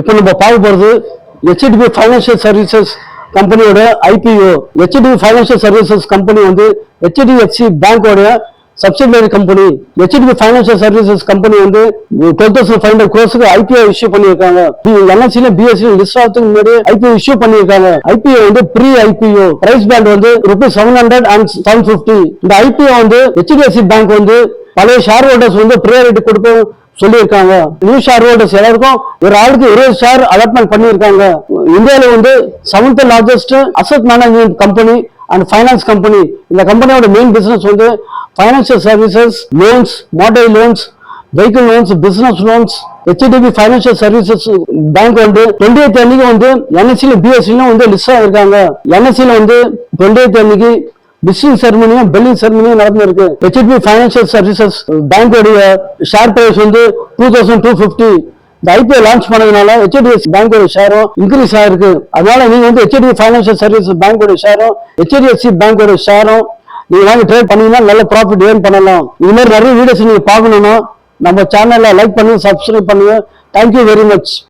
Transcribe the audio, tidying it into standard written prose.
இப்போ நம்ம பார்க்க போகிறது ஹெச்டிபி ஃபைனான்சியல் சர்வீசஸ் கம்பெனியோட ஐபிஓ. ஹெச்டிபி ஃபைனான்சியல் சர்வீசஸ் கம்பெனி வந்து ஹெச்டிஎஃப்சி பேங்கோட subsidiary company. HDB financial services company வந்து 12,500 crores ஐபிஓ இஷ்யூ பண்ணியிருக்காங்க. என்எஸ்சில பிஎஸ்சி லிஸ்ட் ஆகிறதுக்கு முன்னாடி ஐபிஓ இஷ்யூ பண்ணியிருக்காங்க. ஐபிஓ வந்து ப்ரீ ஐபிஓ பிரைஸ் பேண்ட் வந்து ₹700 and ₹750. இந்த ஐபிஓ வந்து ஹெச்டிஎஃப்சி பேங்க் வந்து பழைய ஷேர் ஹோல்டர்ஸ் வந்து ப்ரையாரிட்டி கொடுப்போம் சொல்லியிருக்காங்க. நியூ ஷேர் ஹோல்டர்ஸ் எல்லாருக்கும் ஒரு ஆளுக்கு 20 ஷேர் அலாட்மெண்ட் பண்ணியிருக்காங்க. இந்தியாவில் வந்து 7th largest asset management company and finance company. இந்த கம்பெனியோட மெயின் பிசினஸ் வந்து financial services, loans, mortgage loans, vehicle loans, business loans. HDB financial services bank வந்து 20th அன்னைக்கு வந்து என்எஸ்சில பிஎஸ்சிலும் வந்து லிஸ்ட் ஆகிருக்காங்க. என்எஸ்சில வந்து 20th அன்னைக்கு லிஸ்டிங் செரமனியும் பில்லிங் செரமனியும் நடந்திருக்கு. ஹெச்டிபி ஃபைனான்சியல் சர்வீசஸ் பேங்கோடைய ஷேர் பிரைஸ் வந்து 2250. இந்த ஐபிஓ லான்ச் பண்ணதுனால ஹெச்டிஎஃப்சி பேங்கோட ஷேரும் இன்க்ரீஸ் ஆயிருக்கு. அதனால நீங்க வந்து ஹெச்டிபி ஃபைனான்சியல் சர்வீசஸ் பேங்கோட ஷேரும் ஹெச்டிஎஃப்சி பேங்கோட ஷேரும் நீங்க வாங்கி ட்ரேட் பண்ணீங்கன்னா நல்ல ப்ராஃபிட் ஏர்ன் பண்ணலாம். இது மாதிரி நிறைய வீடியோஸ் நீங்க பார்க்கணும்னா நம்ம சேனலை லைக் பண்ணுங்க, சப்ஸ்கிரைப் பண்ணுங்க. Thank you very much.